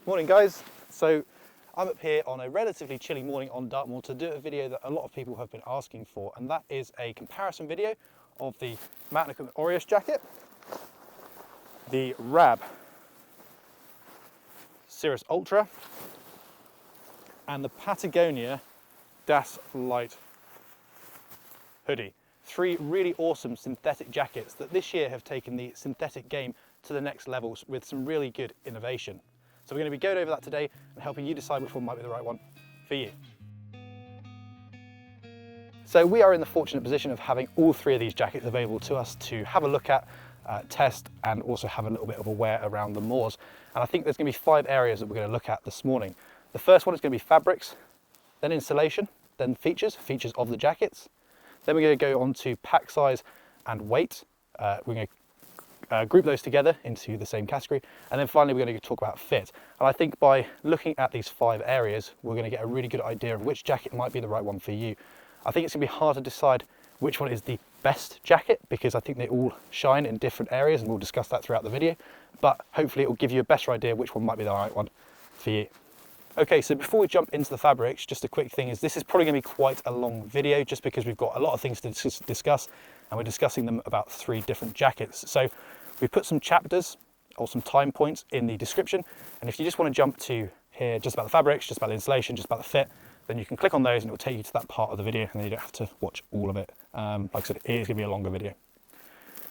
Morning guys, so I'm up here on a relatively chilly morning on Dartmoor to do a video that a lot of people have been asking for, and that is a comparison video of the mountain equipment Oreus Jacket, the RAB Cirrus Ultra and the Patagonia Das Light Hoodie. Three really awesome synthetic jackets that this year have taken the synthetic game to the next levels with some really good innovation. So we're going to be going over that today and helping you decide which one might be the right one for you. So we are in the fortunate position of having all three of these jackets available to us to have a look at, test, and also have a little bit of a wear around the moors. And I think there's going to be 5 areas that we're going to look at this morning. The first one is going to be fabrics, then insulation, then features of the jackets. Then we're going to go on to pack size and weight. We're going to group those together into the same category, and then finally we're going to talk about fit. And I think by looking at these 5 areas we're going to get a really good idea of which jacket might be the right one for you. I think it's going to be hard to decide which one is the best jacket because I think they all shine in different areas, and we'll discuss that throughout the video, but hopefully it will give you a better idea which one might be the right one for you. Okay, so before we jump into the fabrics, just a quick thing is this is probably going to be quite a long video just because we've got a lot of things to discuss, and we're discussing them about 3 different jackets. So we put some chapters or some time points in the description, and if you just want to jump to here just about the fabrics, just about the installation, just about the fit, then you can click on those and it will take you to that part of the video, and then you don't have to watch all of it. Like I said, it is going to be a longer video.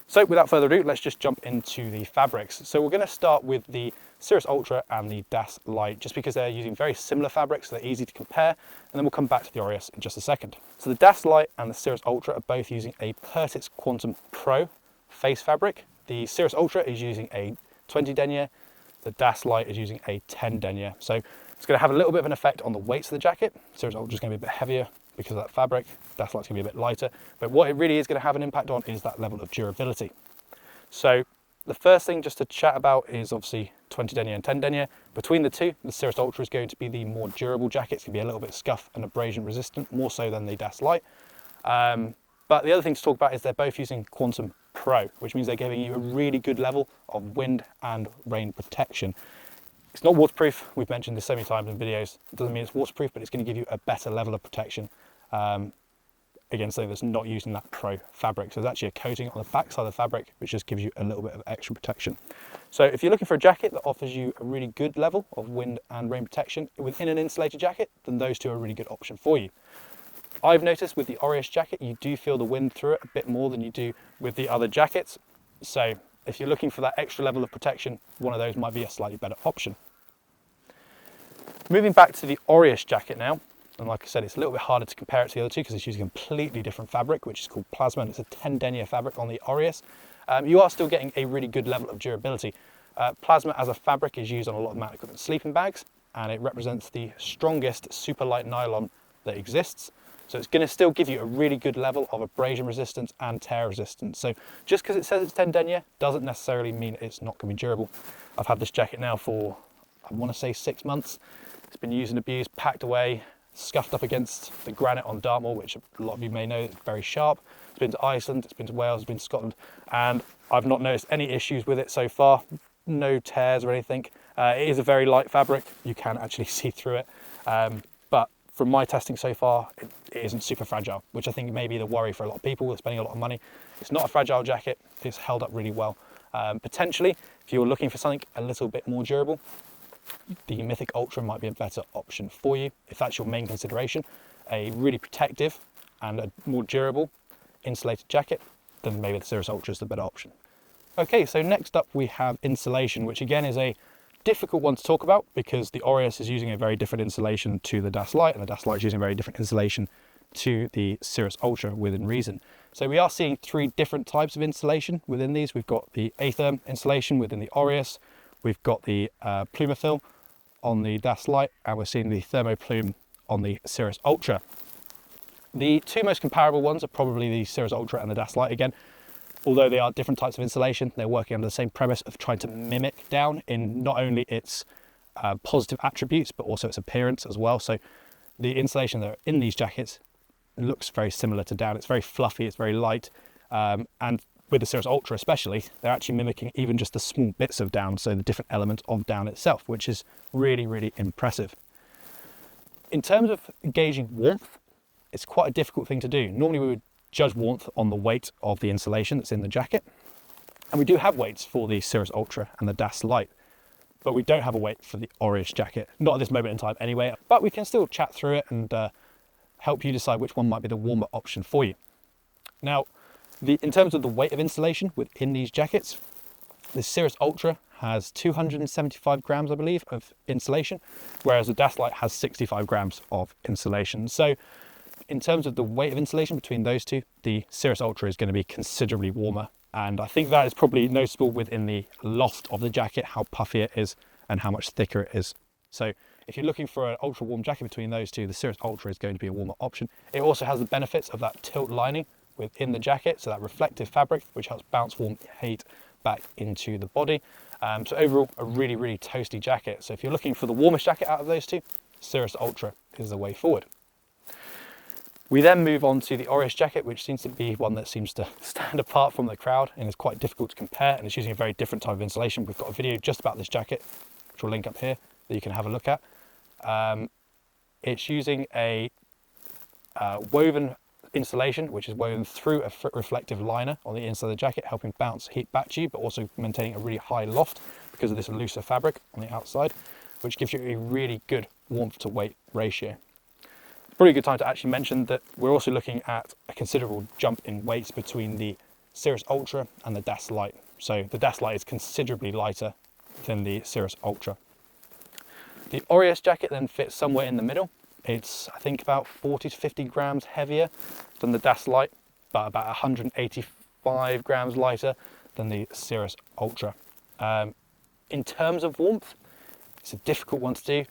So without further ado, let's just jump into the fabrics. So we're going to start with the Cirrus Ultra and the Das Light, just because they're using very similar fabrics, so they're easy to compare, and then we'll come back to the Oreus in just a second. So the Das Light and the Cirrus Ultra are both using a Pertix Quantum Pro face fabric. The Cirrus Ultra is using a 20 denier, the Das Light is using a 10 denier. So it's going to have a little bit of an effect on the weights of the jacket. Cirrus Ultra is going to be a bit heavier because of that fabric. Das Light's going to be a bit lighter, but what it really is going to have an impact on is that level of durability. So the first thing just to chat about is obviously 20 denier and 10 denier. Between the two, the Cirrus Ultra is going to be the more durable jacket. It's going to be a little bit scuff and abrasion resistant, more so than the Das Light. But the other thing to talk about is they're both using Quantum Pro, which means they're giving you a really good level of wind and rain protection. It's not waterproof. We've mentioned this so many times in videos. It doesn't mean it's waterproof, but it's going to give you a better level of protection against something that's not using that Pro fabric. So there's actually a coating on the back side of the fabric, which just gives you a little bit of extra protection. So if you're looking for a jacket that offers you a really good level of wind and rain protection within an insulated jacket, then those two are a really good option for you. I've noticed with the Oreus jacket, you do feel the wind through it a bit more than you do with the other jackets. So if you're looking for that extra level of protection, one of those might be a slightly better option. Moving back to the Oreus jacket now, and like I said, it's a little bit harder to compare it to the other two because it's using a completely different fabric, which is called plasma, and it's a 10 denier fabric on the Oreus. You are still getting a really good level of durability. Plasma as a fabric is used on a lot of mountain equipment sleeping bags, and it represents the strongest super light nylon that exists. So it's going to still give you a really good level of abrasion resistance and tear resistance. So just because it says it's 10 denier doesn't necessarily mean it's not going to be durable. I've had this jacket now for, I want to say 6 months. It's been used and abused, packed away, scuffed up against the granite on Dartmoor, which a lot of you may know is very sharp. It's been to Iceland, it's been to Wales, it's been to Scotland, and I've not noticed any issues with it so far. No tears or anything. It is a very light fabric. You can actually see through it. But from my testing so far, it isn't super fragile, which I think may be the worry for a lot of people who are spending a lot of money. It's not a fragile jacket. It's held up really well. Potentially, if you're looking for something a little bit more durable, the Mythic Ultra might be a better option for you. If that's your main consideration, a really protective and a more durable insulated jacket, then maybe the Cirrus Ultra is the better option. Okay, so next up we have insulation, which again is a difficult one to talk about because the Oreus is using a very different insulation to the Das Light, and the Das Light is using a very different insulation to the Cirrus Ultra within reason. So we are seeing 3 different types of insulation within these. We've got the Atherm insulation within the Oreus, we've got the Plumafil on the Das Light, and we're seeing the Thermoplume on the Cirrus Ultra. The 2 most comparable ones are probably the Cirrus Ultra and the Das Light again. Although they are different types of insulation, they're working under the same premise of trying to mimic down in not only its positive attributes, but also its appearance as well. So the insulation that are in these jackets looks very similar to down. It's very fluffy, it's very light, and with the Cirrus Ultra especially, they're actually mimicking even just the small bits of down, so the different elements of down itself, which is really, really impressive. In terms of gauging warmth, it's quite a difficult thing to do. Normally we would judge warmth on the weight of the insulation that's in the jacket. And we do have weights for the Cirrus Ultra and the Das Light, but we don't have a weight for the Oreus Jacket, not at this moment in time anyway, but we can still chat through it and help you decide which one might be the warmer option for you. Now, in terms of the weight of insulation within these jackets, the Cirrus Ultra has 275 grams, I believe, of insulation, whereas the Das Light has 65 grams of insulation. So in terms of the weight of insulation between those two, the Cirrus Ultra is going to be considerably warmer. And I think that is probably noticeable within the loft of the jacket, how puffy it is and how much thicker it is. So if you're looking for an ultra warm jacket between those two, the Cirrus Ultra is going to be a warmer option. It also has the benefits of that tilt lining within the jacket, so that reflective fabric, which helps bounce warm heat back into the body. So overall, a really, really toasty jacket. So if you're looking for the warmest jacket out of those two, Cirrus Ultra is the way forward. We then move on to the Oreus Jacket, which seems to be one that seems to stand apart from the crowd and is quite difficult to compare, and it's using a very different type of insulation. We've got a video just about this jacket, which we'll link up here, that you can have a look at. It's using a woven insulation, which is woven through a reflective liner on the inside of the jacket, helping bounce heat back to you, but also maintaining a really high loft because of this looser fabric on the outside, which gives you a really good warmth to weight ratio. Probably a good time to actually mention that we're also looking at a considerable jump in weights between the Cirrus Ultra and the Das Light. So the Das Light is considerably lighter than the Cirrus Ultra. The Oreus Jacket then fits somewhere in the middle. It's, I think, about 40 to 50 grams heavier than the Das Light, but about 185 grams lighter than the Cirrus Ultra. In terms of warmth, it's a difficult one to do.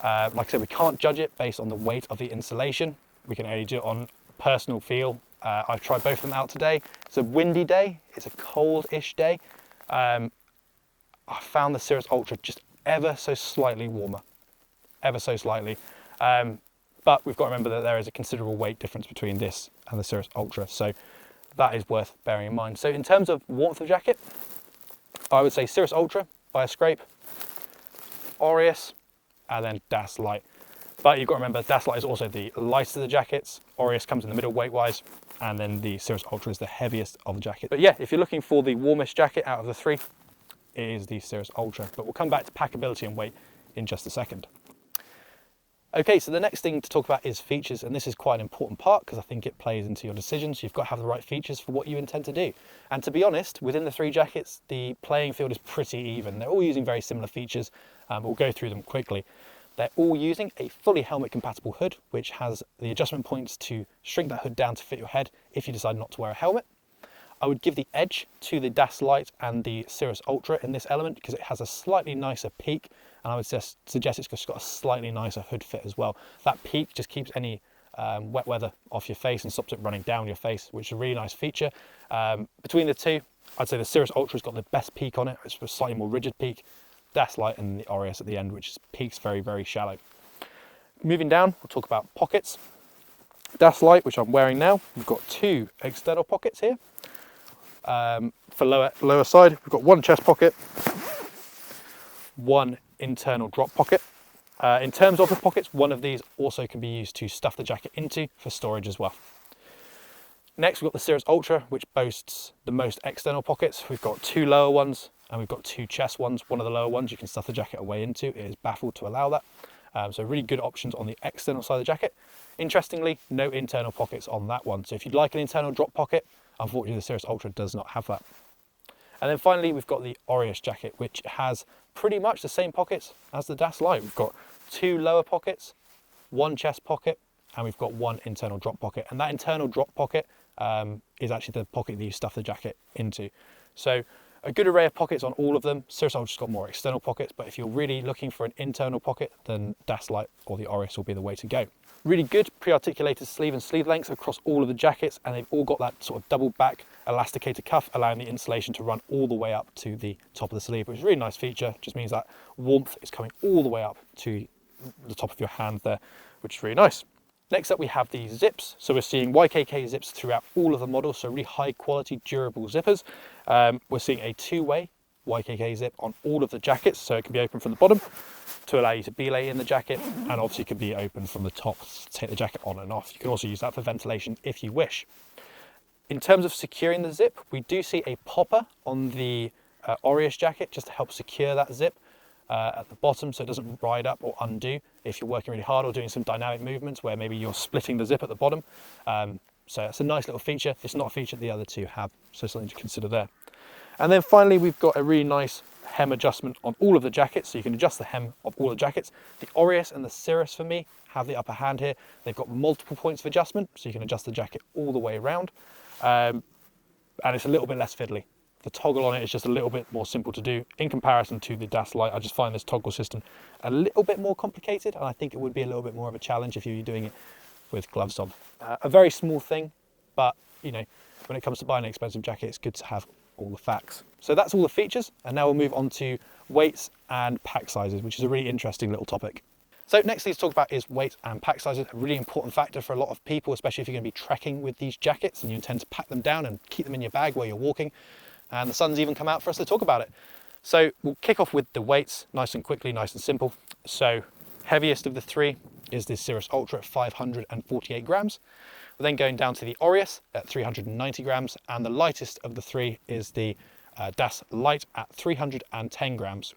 Like I said, we can't judge it based on the weight of the insulation. We can only do it on personal feel. I've tried both of them out today. It's a windy day, it's a cold-ish day. I found the Cirrus Ultra just ever so slightly warmer, ever so slightly. But we've got to remember that there is a considerable weight difference between this and the Cirrus Ultra, so that is worth bearing in mind. So in terms of warmth of jacket, I would say Cirrus Ultra by a scrape, Oreus, and then Das Light. But you've got to remember, Das Light is also the lightest of the jackets, Oreus comes in the middle weight-wise, and then the Cirrus Ultra is the heaviest of the jacket. But yeah, if you're looking for the warmest jacket out of the three, it is the Cirrus Ultra. But we'll come back to packability and weight in just a second. Okay, so the next thing to talk about is features, and this is quite an important part because I think it plays into your decisions. You've got to have the right features for what you intend to do. And to be honest, within the three jackets, the playing field is pretty even. They're all using very similar features. We'll go through them quickly. They're all using a fully helmet compatible hood, which has the adjustment points to shrink that hood down to fit your head if you decide not to wear a helmet. I would give the edge to the Das Light and the Cirrus Ultra in this element because it has a slightly nicer peak, and I would suggest it's just got a slightly nicer hood fit as well. That peak just keeps any wet weather off your face and stops it running down your face, which is a really nice feature. Between the two, I'd say the Cirrus Ultra's got the best peak on it. It's a slightly more rigid peak. Das Light and the Oreus at the end, which peaks very, very shallow. Moving down, we'll talk about pockets. Das Light, which I'm wearing now, we've got two external pockets here. For lower side, we've got one chest pocket, one internal drop pocket. In terms of the pockets, one of these also can be used to stuff the jacket into for storage as well. Next, we've got the Cirrus Ultra, which boasts the most external pockets. We've got two lower ones and we've got two chest ones. One of the lower ones you can stuff the jacket away into. It is baffled to allow that. So really good options on the external side of the jacket. Interestingly, no internal pockets on that one. So if you'd like an internal drop pocket, unfortunately the Cirrus Ultra does not have that. And then finally, we've got the Oreus Jacket, which has pretty much the same pockets as the Das Light. We've got two lower pockets, one chest pocket, and we've got one internal drop pocket. And that internal drop pocket is actually the pocket that you stuff the jacket into. So a good array of pockets on all of them. Cirrus Ultra's got more external pockets, but if you're really looking for an internal pocket, then Das Light or the Oreus will be the way to go. Really good pre-articulated sleeve and sleeve lengths across all of the jackets, and they've all got that sort of double back elasticated cuff, allowing the insulation to run all the way up to the top of the sleeve, which is a really nice feature. Just means that warmth is coming all the way up to the top of your hand there, which is really nice. Next up we have the zips. So we're seeing YKK zips throughout all of the models, so really high quality, durable zippers. We're seeing a two-way YKK zip on all of the jackets, so it can be open from the bottom to allow you to belay in the jacket, and obviously it can be open from the top to take the jacket on and off. You can also use that for ventilation if you wish. In terms of securing the zip, we do see a popper on the Oreus jacket just to help secure that zip at the bottom so it doesn't ride up or undo if you're working really hard or doing some dynamic movements where maybe you're splitting the zip at the bottom. So it's a nice little feature. It's not a feature the other two have, so something to consider there. And then finally, we've got a really nice hem adjustment on all of the jackets, so you can adjust the hem of all the jackets. The Oreus and the Cirrus, for me, have the upper hand here. They've got multiple points of adjustment, so you can adjust the jacket all the way around. And it's a little bit less fiddly. The toggle on it is just a little bit more simple to do in comparison to the DAS Lite. I just find this toggle system a little bit more complicated, and I think it would be a little bit more of a challenge if you were doing it with gloves on. A very small thing, but you know, when it comes to buying an expensive jacket, it's good to have all the facts. So that's all the features, and now we'll move on to weights and pack sizes, which is a really interesting little topic. So next thing to talk about is weight and pack sizes, a really important factor for a lot of people, especially if you're going to be trekking with these jackets and you intend to pack them down and keep them in your bag while you're walking. And the sun's even come out for us to talk about it. So we'll kick off with the weights, nice and quickly, nice and simple. So heaviest of the three is the Cirrus Ultra at 548 grams. We're then going down to the Oreus at 390 grams, and the lightest of the three is the DAS Lite at 310 grams.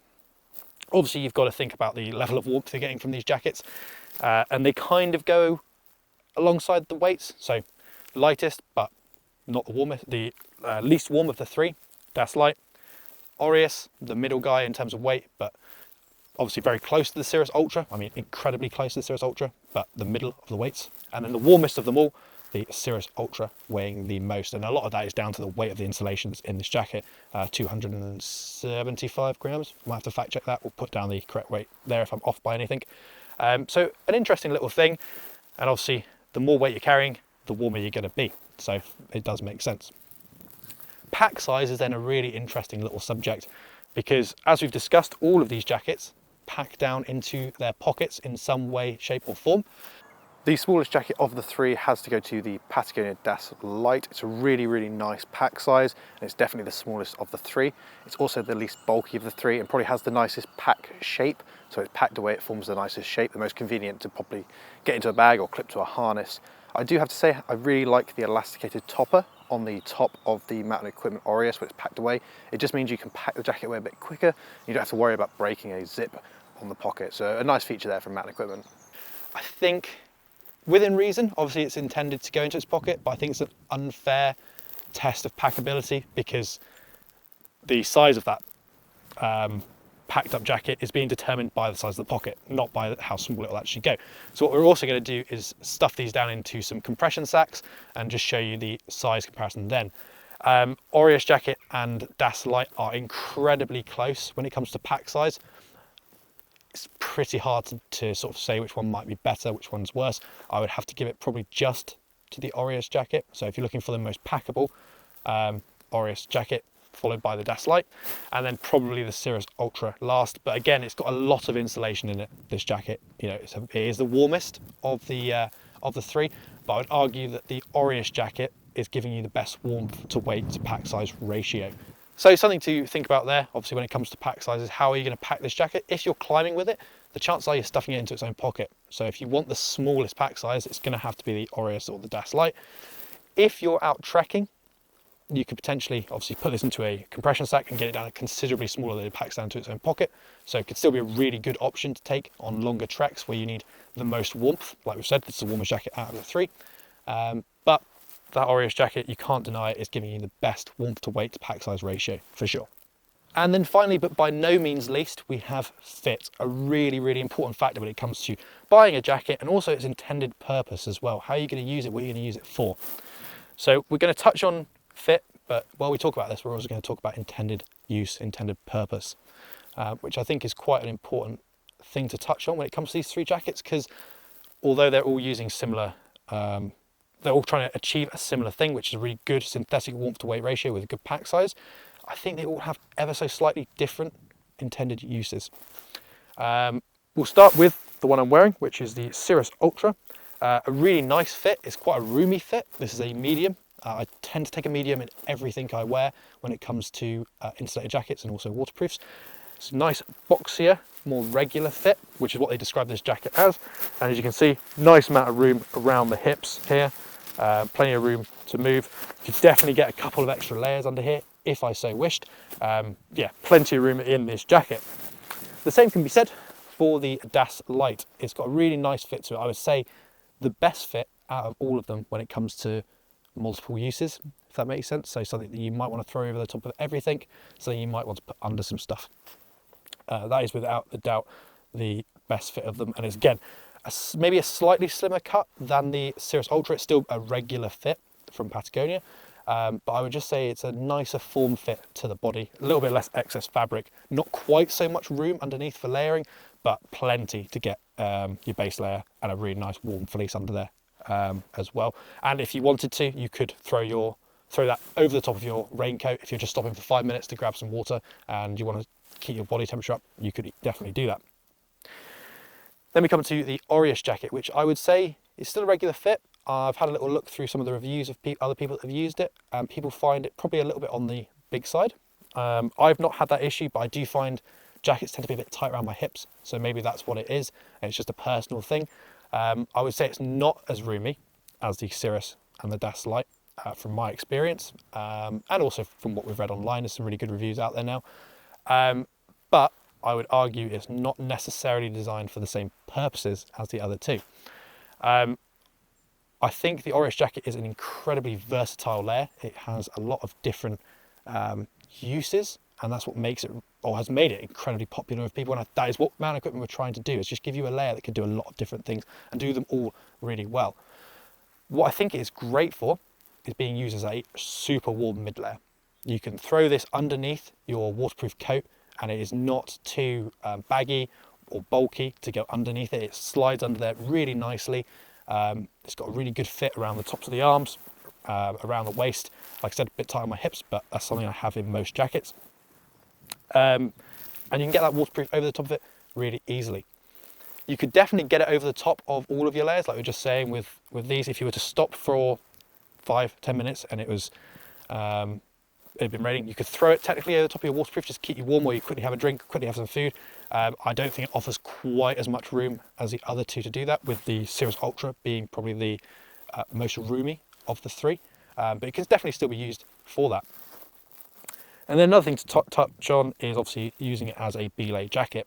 Obviously, you've got to think about the level of warmth you're getting from these jackets, and they kind of go alongside the weights. So lightest, but not the warmest, the least warm of the three, DAS Lite. Oreus, the middle guy in terms of weight, but obviously very close to the Cirrus Ultra. I mean, incredibly close to the Cirrus Ultra, but the middle of the weights. And then the warmest of them all, the Cirrus Ultra, weighing the most. And a lot of that is down to the weight of the insulations in this jacket, 275 grams. Might have to fact check that. We'll put down the correct weight there if I'm off by anything. So an interesting little thing. And obviously, the more weight you're carrying, the warmer you're going to be. So it does make sense. Pack size is then a really interesting little subject, because as we've discussed, all of these jackets pack down into their pockets in some way, shape or form. The smallest jacket of the three has to go to the Patagonia DAS Lite. It's a really, really nice pack size, and it's definitely the smallest of the three. It's also the least bulky of the three and probably has the nicest pack shape. So it's packed away, it forms the nicest shape, the most convenient to probably get into a bag or clip to a harness. I do have to say, I really like the elasticated topper on the top of the mountain equipment Oreus when it's packed away. It just means you can pack the jacket away a bit quicker. You don't have to worry about breaking a zip on the pocket. So a nice feature there from mountain equipment. I think within reason, obviously it's intended to go into its pocket, but I think it's an unfair test of packability because the size of that packed up jacket is being determined by the size of the pocket, not by how small it will actually go. So what we're also going to do is stuff these down into some compression sacks and just show you the size comparison then. Oreus Jacket and DAS Lite are incredibly close when it comes to pack size. It's pretty hard to sort of say which one might be better, which one's worse. I would have to give it probably just to the Oreus Jacket. So if you're looking for the most packable, Oreus Jacket, followed by the DAS Lite, and then probably the Cirrus Ultra last. But again, it's got a lot of insulation in it, this jacket. You know, it is the warmest of the three, but I would argue that the Oreus Jacket is giving you the best warmth to weight to pack size ratio. So something to think about there, obviously, when it comes to pack sizes. How are you going to pack this jacket? If you're climbing with it, the chances are you're stuffing it into its own pocket. So if you want the smallest pack size, it's going to have to be the Oreus or the DAS Lite. If you're out trekking, you could potentially obviously put this into a compression sack and get it down considerably smaller than it packs down to its own pocket. So it could still be a really good option to take on longer treks where you need the most warmth. Like we've said, this is the warmest jacket out of the three. But that Oreus Jacket, you can't deny it, is giving you the best warmth to weight to pack size ratio for sure. And then finally, but by no means least, we have fit, a really, really important factor when it comes to buying a jacket and also its intended purpose as well. How are you going to use it? What are you going to use it for? So we're going to touch on fit, but while we talk about this, we're also going to talk about intended use, intended purpose, which I think is quite an important thing to touch on when it comes to these three jackets, because although they're all using similar, they're all trying to achieve a similar thing, which is a really good synthetic warmth to weight ratio with a good pack size, I think they all have ever so slightly different intended uses. We'll start with the one I'm wearing, which is the Cirrus Ultra. A really nice fit. It's quite a roomy fit. This is a medium. I tend to take a medium in everything I wear when it comes to insulated jackets and also waterproofs. It's a nice boxier, more regular fit, which is what they describe this jacket as. And as you can see, nice amount of room around the hips here. Plenty of room to move. You could definitely get a couple of extra layers under here if I so wished. Yeah, plenty of room in this jacket. The same can be said for the Das Light. It's got a really nice fit to it. I would say the best fit out of all of them when it comes to multiple uses, if that makes sense. So something that you might want to throw over the top of everything, something you might want to put under some stuff. That is without a doubt the best fit of them, and it's again maybe a slightly slimmer cut than the Cirrus Ultra. It's still a regular fit from Patagonia, but I would just say it's a nicer form fit to the body, a little bit less excess fabric, not quite so much room underneath for layering, but plenty to get your base layer and a really nice warm fleece under there as well. And if you wanted to, you could throw that over the top of your raincoat. If you're just stopping for 5 minutes to grab some water and you want to keep your body temperature up, you could definitely do that. Then we come to the Oreus Jacket, which I would say is still a regular fit. I've had a little look through some of the reviews of other people that have used it, and people find it probably a little bit on the big side. I've not had that issue, but I do find jackets tend to be a bit tight around my hips, so maybe that's what it is, and it's just a personal thing. I would say it's not as roomy as the Cirrus and the Das Light from my experience, and also from what we've read online. There's some really good reviews out there now. But I would argue it's not necessarily designed for the same purposes as the other two. I think the Oreus Jacket is an incredibly versatile layer. It has a lot of different uses, and that's what makes it, or has made it, incredibly popular with people. And that is what Man Equipment were trying to do, is just give you a layer that can do a lot of different things and do them all really well. What I think it is great for is being used as a super warm mid layer. You can throw this underneath your waterproof coat, and it is not too baggy or bulky to go underneath it. It slides under there really nicely. It's got a really good fit around the tops of the arms, around the waist. Like I said, a bit tight on my hips, but that's something I have in most jackets. And you can get that waterproof over the top of it really easily. You could definitely get it over the top of all of your layers, like we were just saying with these. If you were to stop for 5-10 minutes and it had been raining, you could throw it technically over the top of your waterproof, just keep you warm while you quickly have a drink, quickly have some food. I don't think it offers quite as much room as the other two to do that, with the Cirrus Ultra being probably the most roomy of the three, but it can definitely still be used for that. And then another thing to touch on is obviously using it as a belay jacket.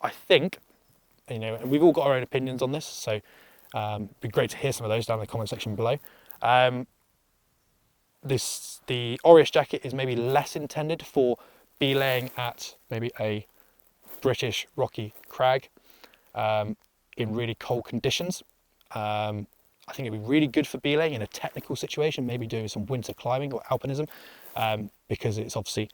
I think, you know, and we've all got our own opinions on this, so it'd be great to hear some of those down in the comment section below. The Oreus Jacket is maybe less intended for belaying at maybe a British rocky crag in really cold conditions. I think it'd be really good for belaying in a technical situation, maybe doing some winter climbing or alpinism, because it's obviously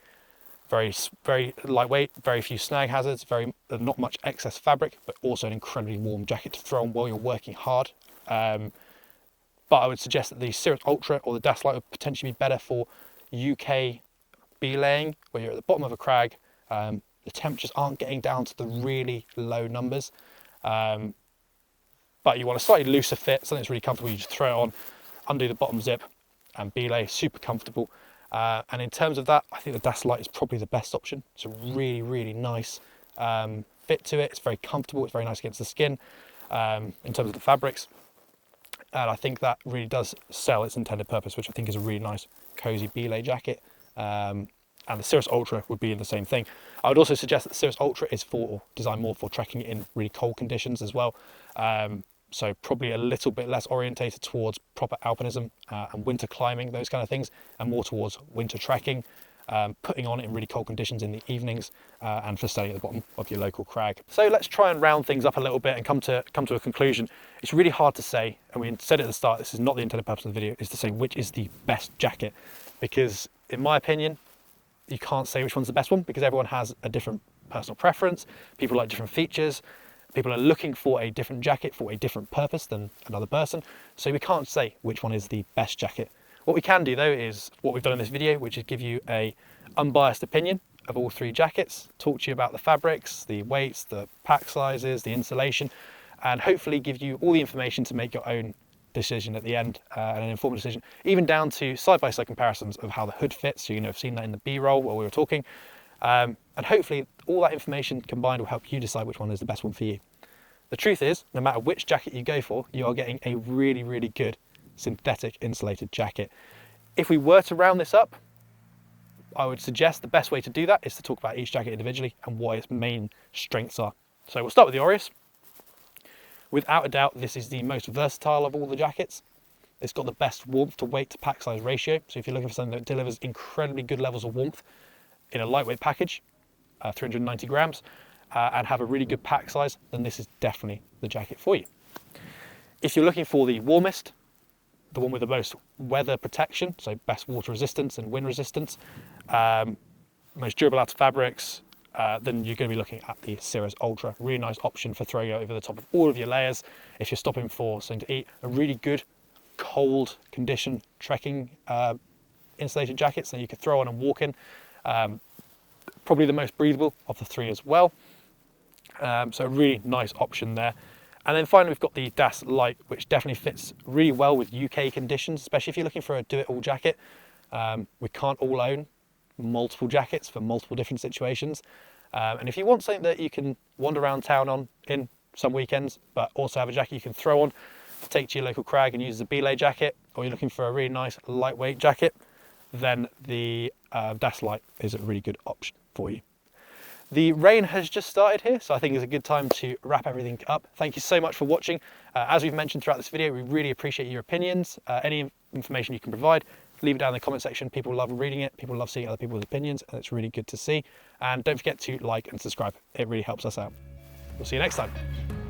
very lightweight, very few snag hazards, not much excess fabric, but also an incredibly warm jacket to throw on while you're working hard. But I would suggest that the Cirrus Ultra or the Das Light would potentially be better for UK belaying, where you're at the bottom of a crag. The temperatures aren't getting down to the really low numbers, but you want a slightly looser fit, something that's really comfortable. You just throw it on, undo the bottom zip, and belay, super comfortable. And in terms of that, I think the Das Light is probably the best option. It's a really, really nice fit to it. It's very comfortable. It's very nice against the skin in terms of the fabrics. And I think that really does sell its intended purpose, which I think is a really nice, cozy belay jacket. And the Cirrus Ultra would be in the same thing. I would also suggest that the Cirrus Ultra is designed more for trekking in really cold conditions as well. So probably a little bit less orientated towards proper alpinism and winter climbing, those kind of things, and more towards winter trekking, putting on it in really cold conditions in the evenings, and for staying at the bottom of your local crag. So let's try and round things up a little bit and come to a conclusion. It's really hard to say, and we said at the start, this is not the intended purpose of the video, is to say which is the best jacket, because in my opinion, you can't say which one's the best one, because everyone has a different personal preference. People like different features. People are looking for a different jacket for a different purpose than another person. So we can't say which one is the best jacket. What we can do though is what we've done in this video, which is give you a unbiased opinion of all three jackets, talk to you about the fabrics, the weights, the pack sizes, the insulation, and hopefully give you all the information to make your own decision at the end, and an informed decision, even down to side-by-side comparisons of how the hood fits. So have seen that in the B-roll while we were talking, and hopefully all that information combined will help you decide which one is the best one for you. The truth is, no matter which jacket you go for, you are getting a really, really good synthetic insulated jacket. If we were to round this up, I would suggest the best way to do that is to talk about each jacket individually and what its main strengths are. So we'll start with the Oreus. Without a doubt, this is the most versatile of all the jackets. It's got the best warmth to weight to pack size ratio. So if you're looking for something that delivers incredibly good levels of warmth in a lightweight package, 390 grams, and have a really good pack size, then this is definitely the jacket for you. If you're looking for the warmest, the one with the most weather protection, so best water resistance and wind resistance, most durable outer fabrics, then you're going to be looking at the Cirrus Ultra. Really nice option for throwing over the top of all of your layers. If you're stopping for something to eat, a really good cold condition trekking insulated jackets that you could throw on and walk in. Probably the most breathable of the three as well. So a really nice option there. And then finally, we've got the Das Light, which definitely fits really well with UK conditions, especially if you're looking for a do-it-all jacket. We can't all own multiple jackets for multiple different situations. And if you want something that you can wander around town on in some weekends, but also have a jacket you can throw on, take to your local crag and use as a belay jacket, or you're looking for a really nice lightweight jacket, then the Das Light is a really good option for you. The rain has just started here, so I think it's a good time to wrap everything up. Thank you so much for watching. As we've mentioned throughout this video, we really appreciate your opinions. Any information you can provide, leave it down in the comment section. People love reading it. People love seeing other people's opinions, and it's really good to see. And don't forget to like and subscribe. It really helps us out. We'll see you next time.